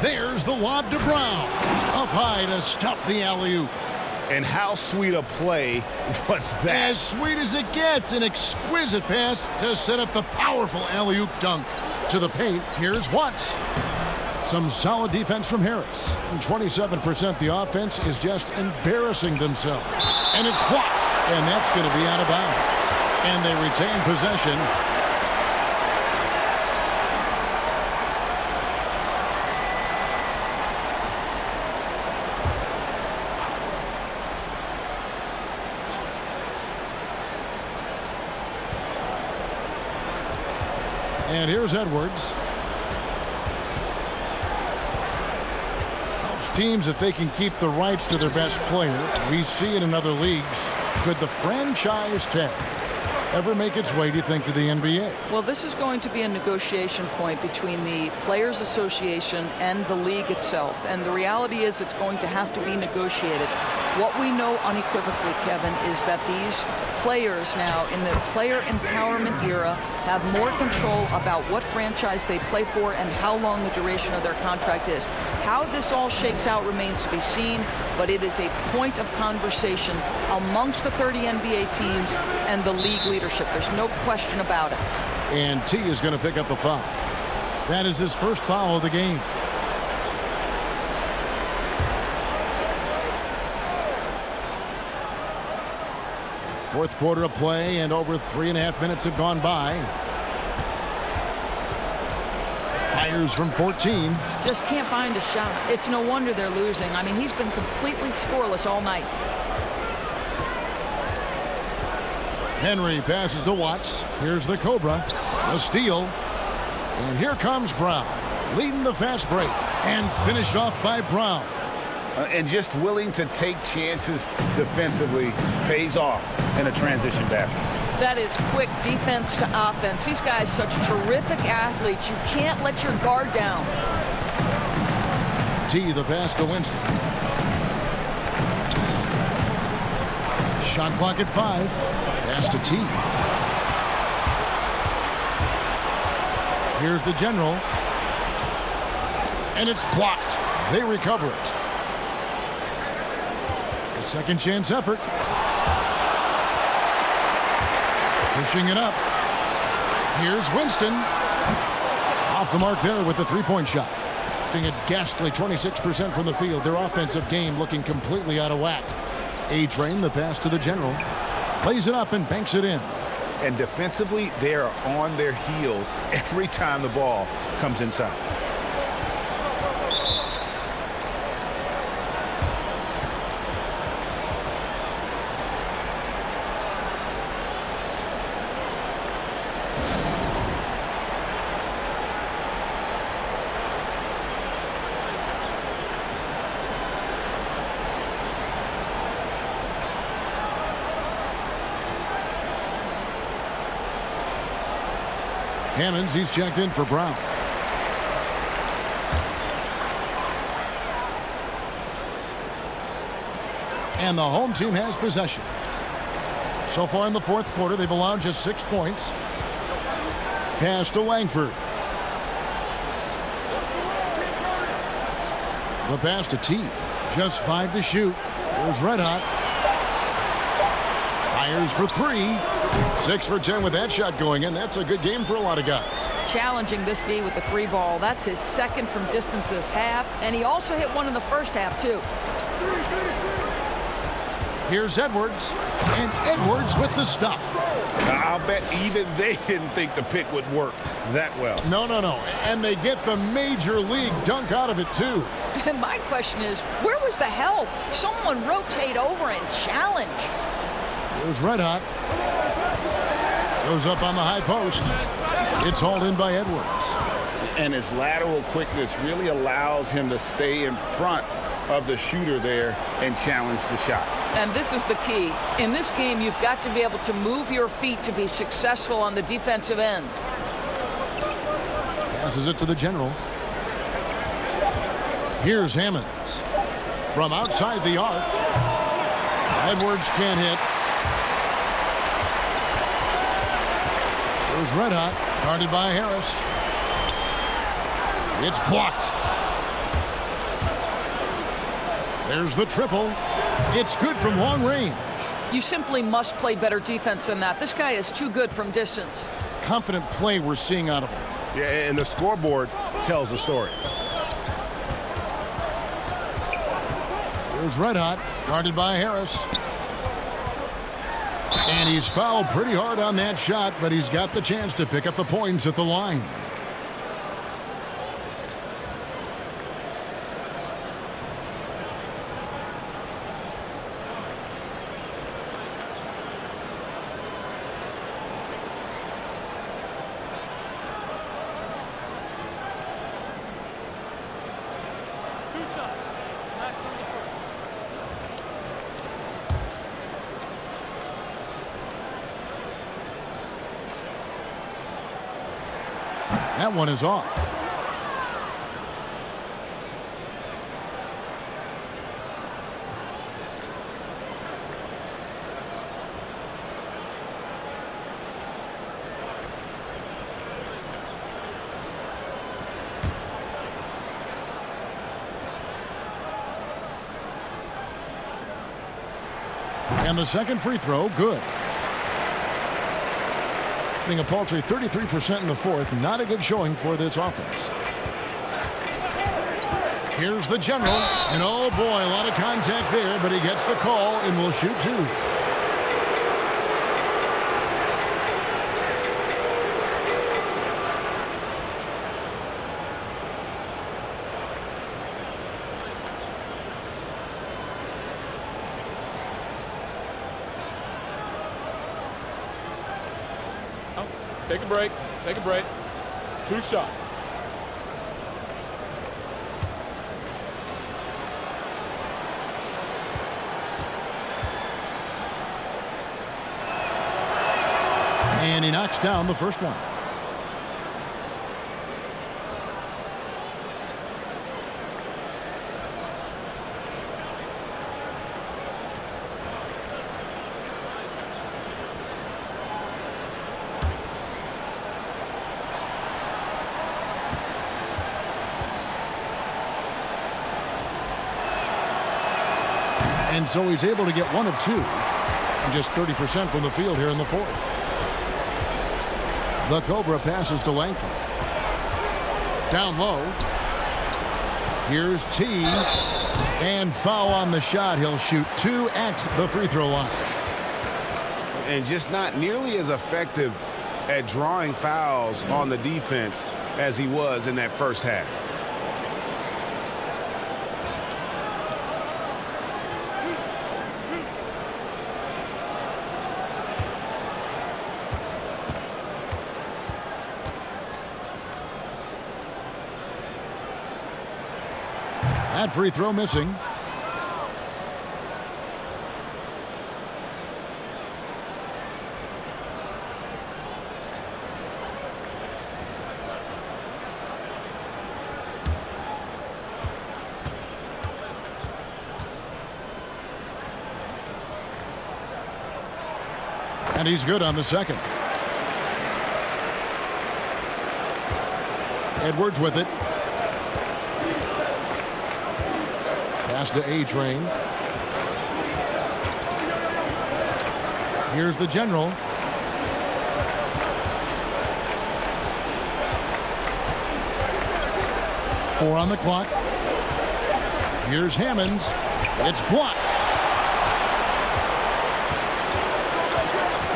There's the lob to Brown. Up high to stuff the alley-oop. And how sweet a play was that? As sweet as it gets. An exquisite pass to set up the powerful alley-oop dunk. To the paint, here's Watts. Some solid defense from Harris. 27% the offense is just embarrassing themselves. And it's blocked. And that's going to be out of bounds. And they retain possession. And here's Edwards. Helps teams if they can keep the rights to their best player. We see it in other leagues. Could the franchise tag ever make its way, do you think, to the NBA? Well, this is going to be a negotiation point between the Players Association and the league itself. And the reality is it's going to have to be negotiated. What we know unequivocally, Kevin, is that these players now in the player empowerment era have more control about what franchise they play for and how long the duration of their contract is. How this all shakes out remains to be seen, but it is a point of conversation amongst the 30 NBA teams and the league leadership. There's no question about it. And T is going to pick up the foul. That is his first foul of the game. Fourth quarter of play, and over 3.5 minutes have gone by. Fires from 14. Just can't find a shot. It's no wonder they're losing. I mean, he's been completely scoreless all night. Henry passes to Watts. Here's the Cobra. A steal. And here comes Brown, leading the fast break. And finished off by Brown. And just willing to take chances defensively pays off in a transition basket. That is quick defense to offense. These guys such terrific athletes. You can't let your guard down. T, the pass to Winston. Shot clock at 5. Pass to T. Here's the general. And it's blocked. They recover it. A second chance effort. Pushing it up. Here's Winston. Off the mark there with the three-point shot. Being a ghastly 26% from the field. Their offensive game looking completely out of whack. A-Train, the pass to the general. Lays it up and banks it in. And defensively, they are on their heels every time the ball comes inside. Hammonds, he's checked in for Brown. And the home team has possession. So far in the fourth quarter, they've allowed just 6 points. Pass to Langford. The pass to T. Just 5 to shoot. Goes red hot. Fires for 3. 6 for 10 with that shot going in. That's a good game for a lot of guys. Challenging this D with the 3 ball. That's his second from distance this half. And he also hit one in the first half, too. Here's Edwards. And Edwards with the stuff. I'll bet even they didn't think the pick would work that well. No. And they get the major league dunk out of it, too. And my question is, where was the help? Someone rotate over and challenge. It was red hot. Goes up on the high post. It's hauled in by Edwards. And his lateral quickness really allows him to stay in front of the shooter there and challenge the shot. And this is the key. In this game, you've got to be able to move your feet to be successful on the defensive end. Passes it to the general. Here's Hammonds. From outside the arc. Edwards can't hit. Goes red hot. Guarded by Harris. It's blocked. There's the triple. It's good from long range. You simply must play better defense than that. This guy is too good from distance. Confident play we're seeing out of him. Yeah, and the scoreboard tells the story. Here's red hot. Guarded by Harris. And he's fouled pretty hard on that shot, but he's got the chance to pick up the points at the line. That one is off. And the second free throw, good. A paltry 33% in the fourth. Not a good showing for this offense. Here's the general. And oh boy, a lot of contact there, but he gets the call and will shoot two. Take a break. Take a break. 2 shots. And he knocks down the first one. And so he's able to get 1 of 2. And just 30% from the field here in the fourth. The Cobra passes to Langford. Down low. Here's T. And foul on the shot. He'll shoot 2 at the free throw line. And just not nearly as effective at drawing fouls on the defense as he was in that first half. That free throw missing. And he's good on the second. Edwards with it. Pass to A-Train. Here's the general. Four on the clock. Here's Hammonds. It's blocked.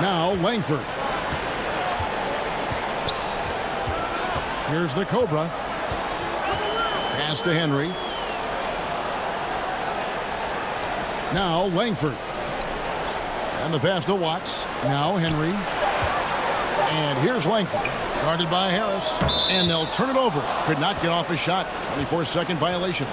Now Langford. Here's the Cobra. Pass to Henry. Now Langford. And the pass to Watts. Now Henry. And here's Langford. Guarded by Harris. And they'll turn it over. Could not get off his shot. 24-second violation.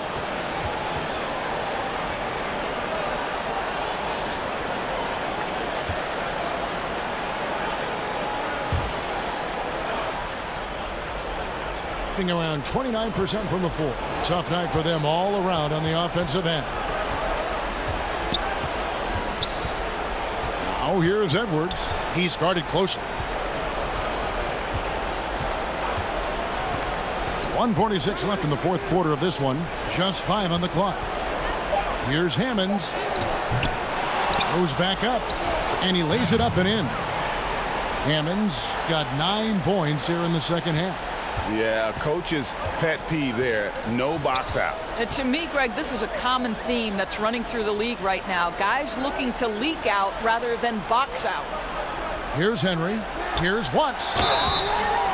Being around 29% from the floor. Tough night for them all around on the offensive end. Now here's Edwards. He's guarded closely. 1:46 left in the fourth quarter of this one. Just 5 on the clock. Here's Hammonds. Goes back up. And he lays it up and in. Hammonds got 9 points here in the second half. Yeah, coach's pet peeve there. No box out. To me, Greg, this is a common theme that's running through the league right now. Guys looking to leak out rather than box out. Here's Henry. Here's Watts.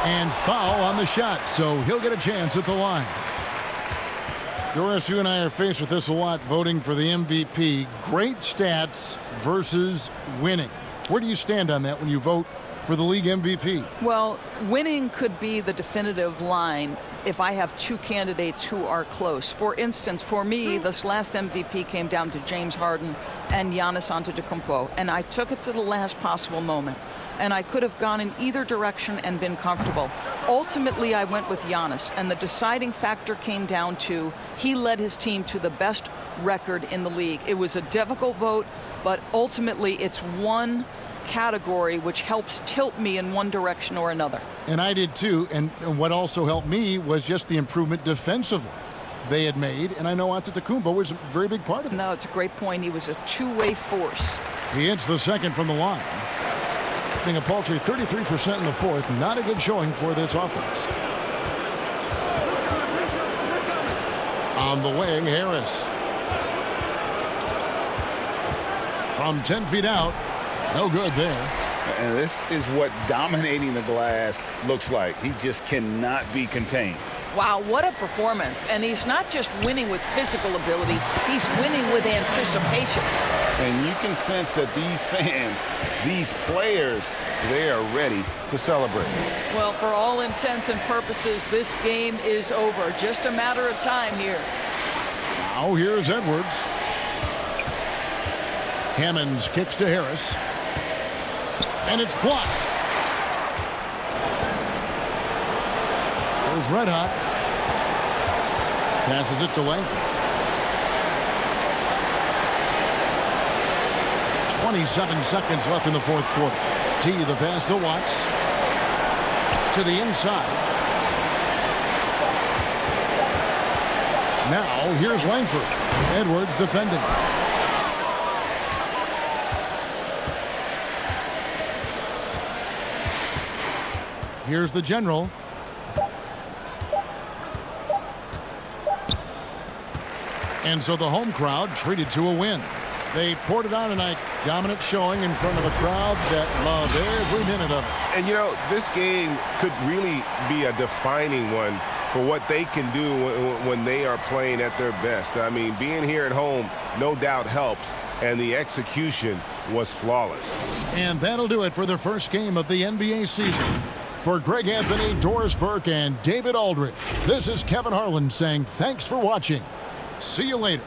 And foul on the shot, so he'll get a chance at the line. Doris, you and I are faced with this a lot, voting for the MVP. Great stats versus winning. Where do you stand on that when you vote for the league MVP? Well, winning could be the definitive line if I have 2 candidates who are close. For instance, for me, this last MVP came down to James Harden and Giannis Antetokounmpo, and I took it to the last possible moment. And I could have gone in either direction and been comfortable. Ultimately, I went with Giannis, and the deciding factor came down to he led his team to the best record in the league. It was a difficult vote, but ultimately it's one category which helps tilt me in one direction or another. And I did too, and what also helped me was just the improvement defensively they had made, and I know Antetokounmpo was a very big part of it. No, it's a great point. He was a two-way force. He hits the second from the line. Being a paltry 33% in the fourth. Not a good showing for this offense. On the wing, Harris. From 10 feet out. No good there. And this is what dominating the glass looks like. He just cannot be contained. Wow, what a performance. And he's not just winning with physical ability, he's winning with anticipation. And you can sense that these fans, these players, they are ready to celebrate. Well, for all intents and purposes, this game is over. Just a matter of time here. Now here's Edwards. Hammonds kicks to Harris. And it's blocked. There's Red Hot. Passes it to Langford. 27 seconds left in the fourth quarter. T, the pass to Watts. To the inside. Now, here's Langford. Edwards defending. Here's the general. And so the home crowd treated to a win. They poured it on tonight. Dominant showing in front of a crowd that loved every minute of it. And, you know, this game could really be a defining one for what they can do when they are playing at their best. I mean, being here at home no doubt helps, and the execution was flawless. And that'll do it for the first game of the NBA season. For Greg Anthony, Doris Burke, and David Aldridge, this is Kevin Harlan saying thanks for watching. See you later.